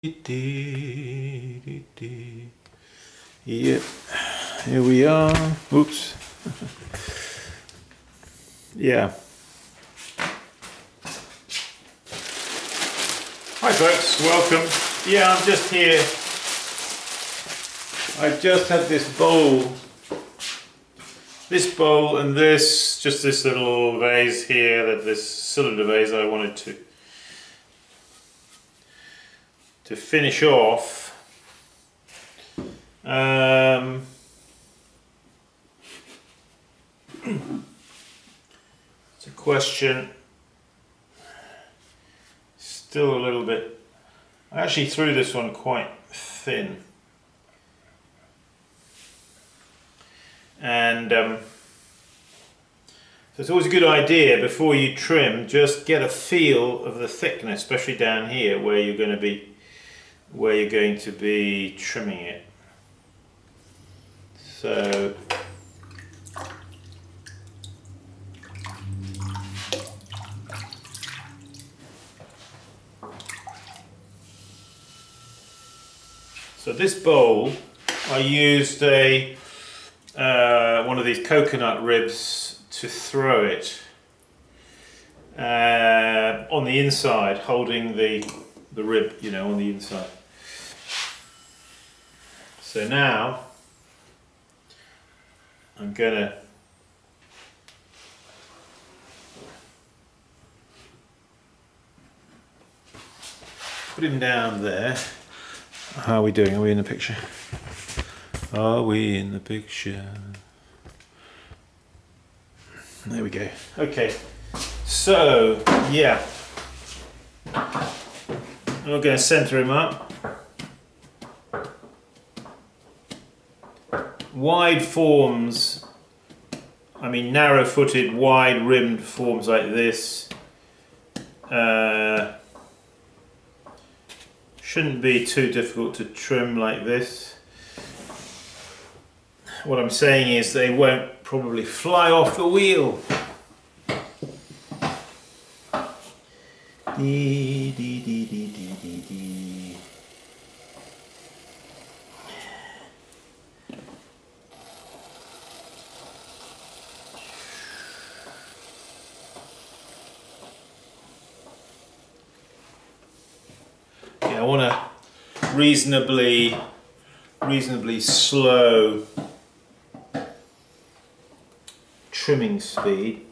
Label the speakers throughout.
Speaker 1: Yep, here we are. Oops. Yeah. Hi folks, welcome. Yeah, I'm just here. I've just had this bowl and this little vase here, this cylinder vase I wanted to finish off. It's a question, still a little bit, I actually threw this one quite thin, and so it's always a good idea before you trim, just get a feel of the thickness, especially down here where you're going to be trimming it. So this bowl, I used one of these coconut ribs to throw it on the inside, holding the rib, you know, on the inside. So now I'm gonna put him down there. How are we doing? Are we in the picture? Are we in the picture? There we go. Okay, so yeah, we're going to center him up. Wide forms, I mean narrow-footed, wide-rimmed forms like this shouldn't be too difficult to trim like this. What I'm saying is they won't probably fly off the wheel. Dee, dee, dee, dee, dee, dee, dee. I want a reasonably slow trimming speed.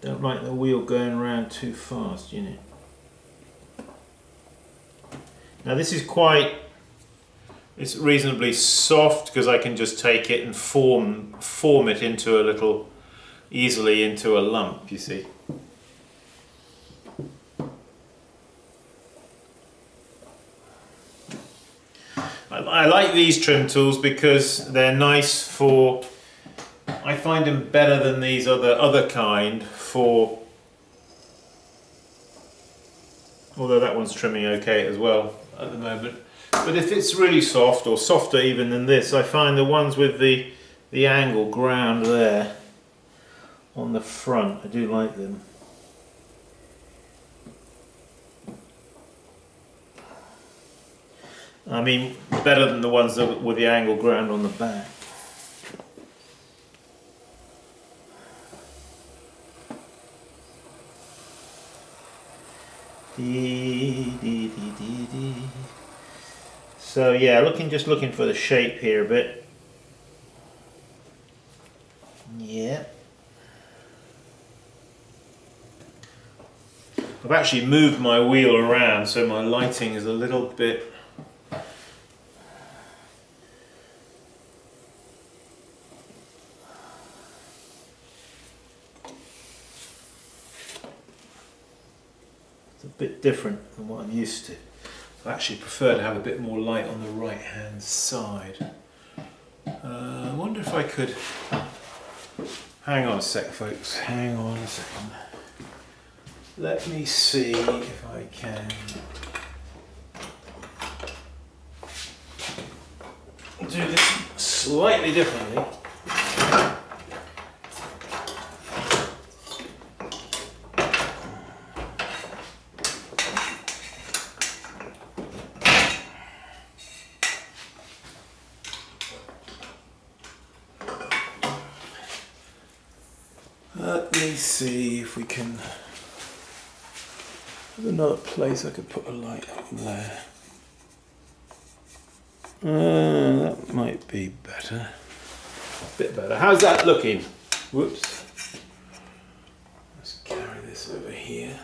Speaker 1: Don't like the wheel going around too fast, you know. Now this is it's reasonably soft because I can just take it and form it into easily into a lump, you see. I like these trim tools because they're nice for, I find them better than these other kind for, although that one's trimming okay as well at the moment. But if it's really soft, or softer even than this, I find the ones with the angle ground there on the front, I do like them. I mean, better than the ones with the angle ground on the back. So yeah, just looking for the shape here a bit. Yeah. I've actually moved my wheel around so my lighting is a little bit different than what I'm used to. I actually prefer to have a bit more light on the right hand side. I wonder if I could, hang on a sec folks, hang on a second. Let me see if I can do this slightly differently. me see if we can. There's another place I could put a light up there. That might be better. A bit better. How's that looking? Whoops. Let's carry this over here.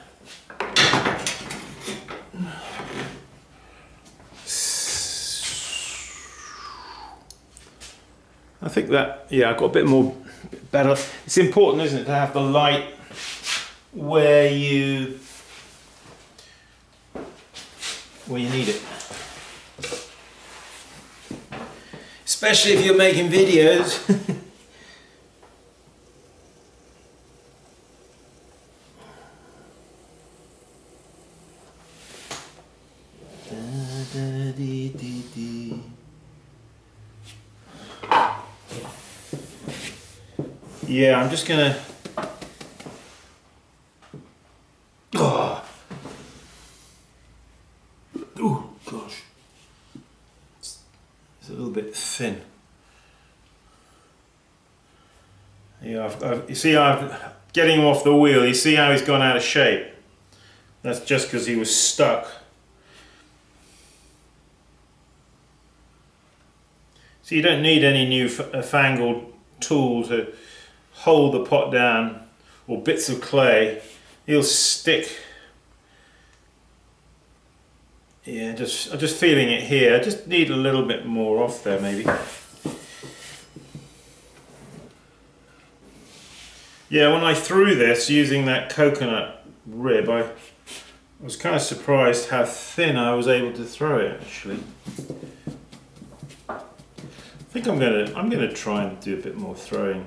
Speaker 1: I think that, yeah, I've got a bit better. It's important, isn't it, to have the light where you need it. Especially if you're making videos. Yeah, I'm just gonna. Oh, gosh, it's a little bit thin. Yeah, you see, I'm getting him off the wheel. You see how he's gone out of shape? That's just because he was stuck. So you don't need any new fangled tool to hold the pot down, or bits of clay. He'll stick. Yeah, I'm just feeling it here. I just need a little bit more off there, maybe. Yeah, when I threw this using that coconut rib, I was kind of surprised how thin I was able to throw it, actually. I think I'm gonna try and do a bit more throwing,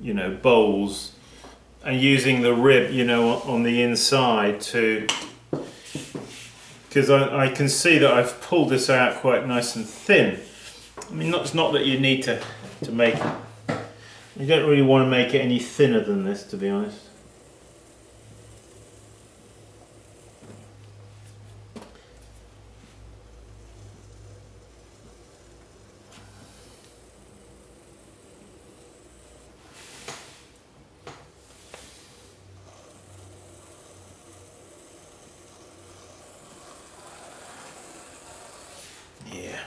Speaker 1: you know, bowls, and using the rib, you know, on the inside to, because I can see that I've pulled this out quite nice and thin. I mean, it's not that you need to make it. You don't really want to make it any thinner than this, to be honest. Yeah.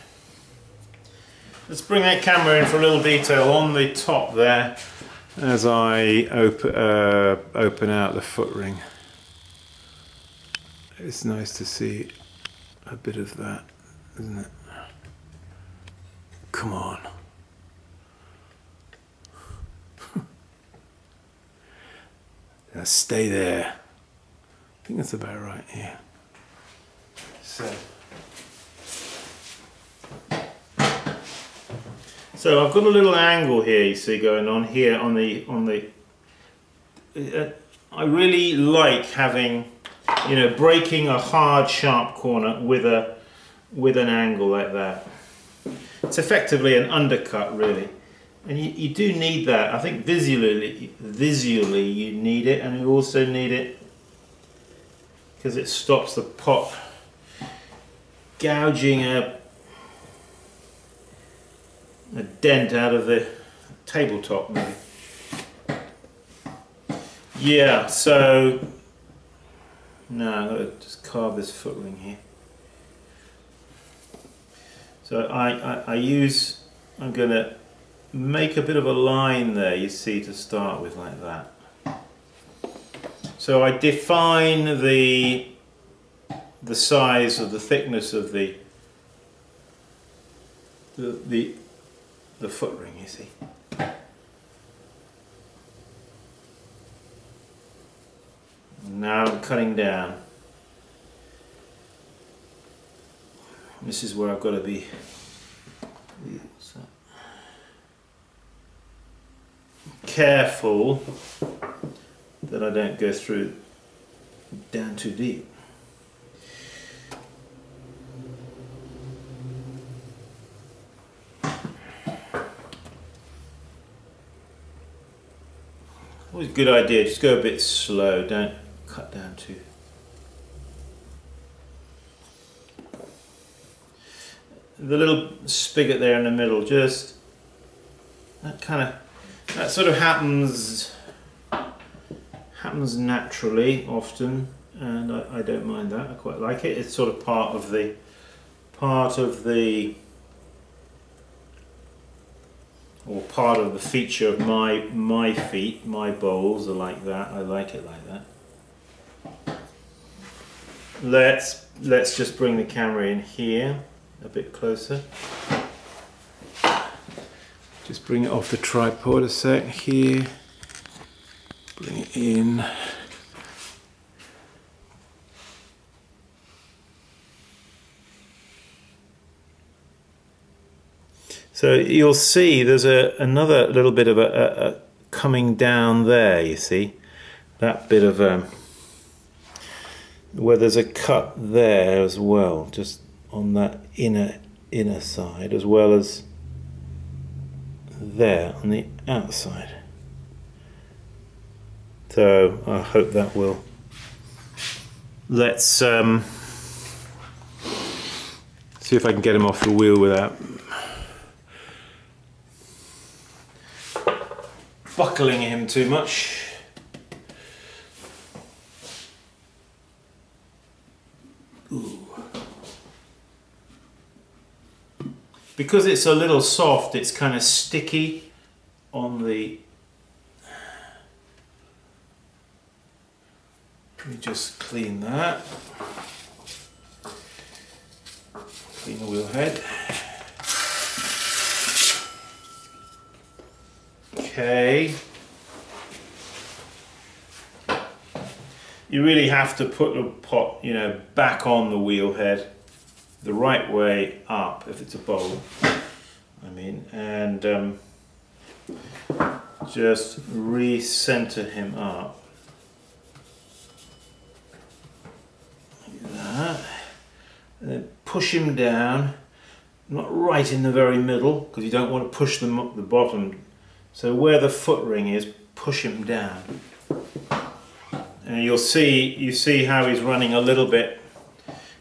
Speaker 1: Let's bring that camera in for a little detail on the top there as I open out the foot ring. It's nice to see a bit of that, isn't it? Come on. Now stay there. I think that's about right, yeah. So I've got a little angle here, you see, going on here on the. I really like having, you know, breaking a hard, sharp corner with an angle like that. It's effectively an undercut, really, and you do need that. I think visually you need it, and you also need it because it stops the pot gouging a dent out of the tabletop, maybe. Yeah, so now I'm going to just carve this foot ring here. So I'm going to make a bit of a line there, you see, to start with, like that. So I define the size of the thickness of the foot ring, you see. Now I'm cutting down. This is where I've got to be. What's that? Careful that I don't go through down too deep. Always a good idea, just go a bit slow, don't cut down too. The little spigot there in the middle, just that sort of happens happens naturally often, and I don't mind that. I quite like it. It's sort of part of the feature of my feet. My bowls are like that. I like it like that. Let's just bring the camera in here a bit closer. Just bring it off the tripod a sec here. Bring it in. So you'll see there's another little bit of a coming down there, you see. That bit of where there's a cut there as well, just on that inner side, as well as there on the outside. So I hope that will. Let's see if I can get him off the wheel without buckling him too much. Ooh. Because it's a little soft, it's kind of sticky on the... Let me just clean that. Clean the wheel head. Okay. You really have to put the pot, you know, back on the wheel head the right way up if it's a bowl, I mean, and just re-center him up like that, and then push him down, not right in the very middle because you don't want to push them up the bottom, so where the foot ring is, push him down, and you see how he's running a little bit.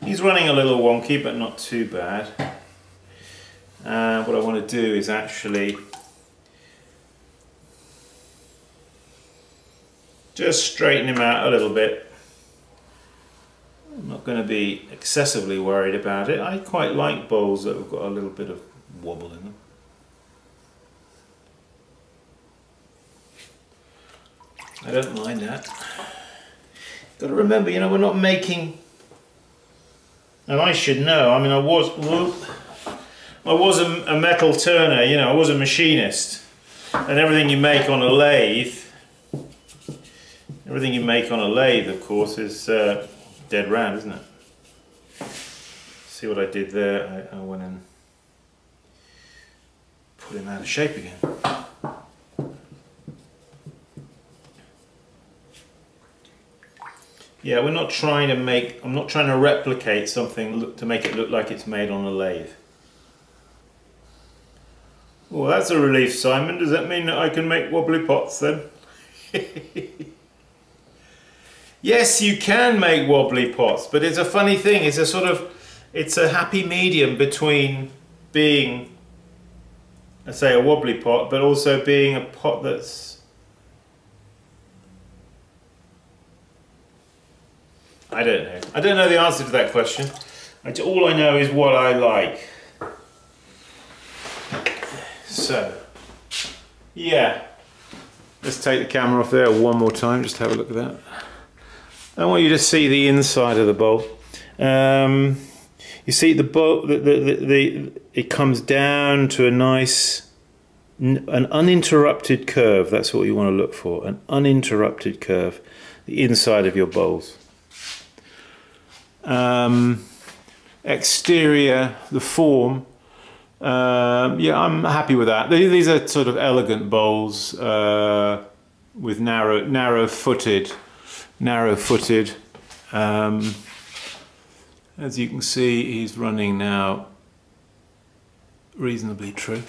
Speaker 1: He's running a little wonky, but not too bad. What I want to do is actually just straighten him out a little bit. I'm not going to be excessively worried about it. I quite like bowls that have got a little bit of wobble in them. I don't mind that. Got to remember, you know, we're not making... And I should know, I mean, I was a metal turner, you know, I was a machinist. And everything you make on a lathe, of course, is dead round, isn't it? See what I did there? I went and put him out of shape again. Yeah, we're not trying to make, I'm not trying to replicate something to make it look like it's made on a lathe. Well, that's a relief, Simon. Does that mean that I can make wobbly pots then? Yes, you can make wobbly pots, but it's a funny thing. It's a sort of, it's a happy medium between being, let's say, a wobbly pot, but also being a pot that's, I don't know. I don't know the answer to that question. All I know is what I like. So, yeah. Let's take the camera off there one more time, just have a look at that. I want you to see the inside of the bowl. You see the bowl, it comes down to a nice, an uninterrupted curve. That's what you want to look for, an uninterrupted curve, the inside of your bowls. Exterior, the form, yeah, I'm happy with that. These are sort of elegant bowls with narrow-footed. As you can see, he's running now reasonably true.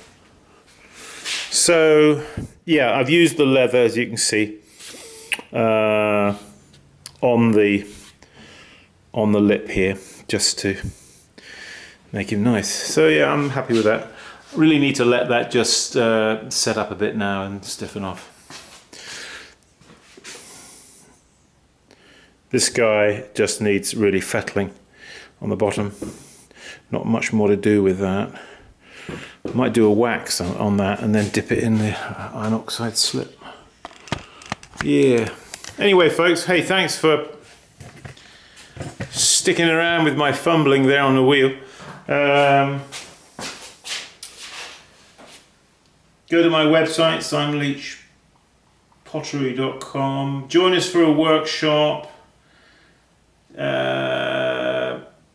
Speaker 1: So, yeah, I've used the leather, as you can see, on the lip here, just to make him nice. So yeah, I'm happy with that. Really need to let that just set up a bit now and stiffen off. This guy just needs really fettling on the bottom. Not much more to do with that. I might do a wax on that and then dip it in the iron oxide slip. Yeah. Anyway, folks, hey, thanks for sticking around with my fumbling there on the wheel. Go to my website, simonleachpottery.com. Join us for a workshop.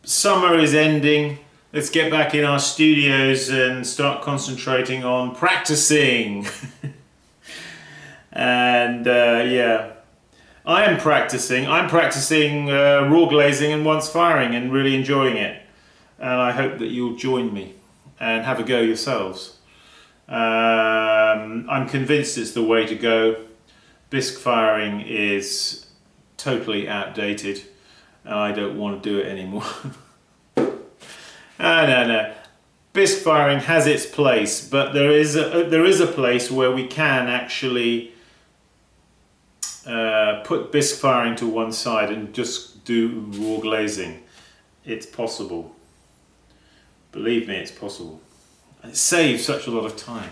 Speaker 1: Summer is ending. Let's get back in our studios and start concentrating on practicing. And yeah, I'm practicing raw glazing and once firing and really enjoying it. And I hope that you'll join me and have a go yourselves. I'm convinced it's the way to go. Bisque firing is totally outdated and I don't want to do it anymore. No. Bisque firing has its place, but there is a place where we can actually put bisque firing to one side and just do raw glazing. It's possible. Believe me, it's possible. It saves such a lot of time.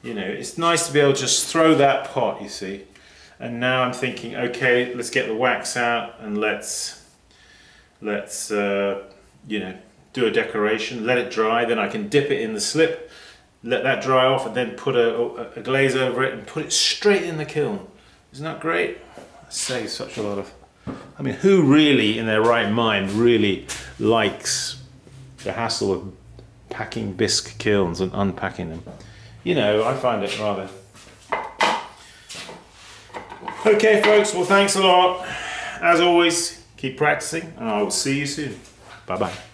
Speaker 1: You know, it's nice to be able to just throw that pot, you see. And now I'm thinking, okay, let's get the wax out and let's you know, do a decoration, let it dry, then I can dip it in the slip, let that dry off, and then put a glaze over it and put it straight in the kiln. Isn't that great? That saves such a lot of... I mean, who really in their right mind really likes the hassle of packing bisque kilns and unpacking them? You know, I find it rather... Okay, folks, well, thanks a lot. As always, keep practicing, and I will see you soon. Bye-bye.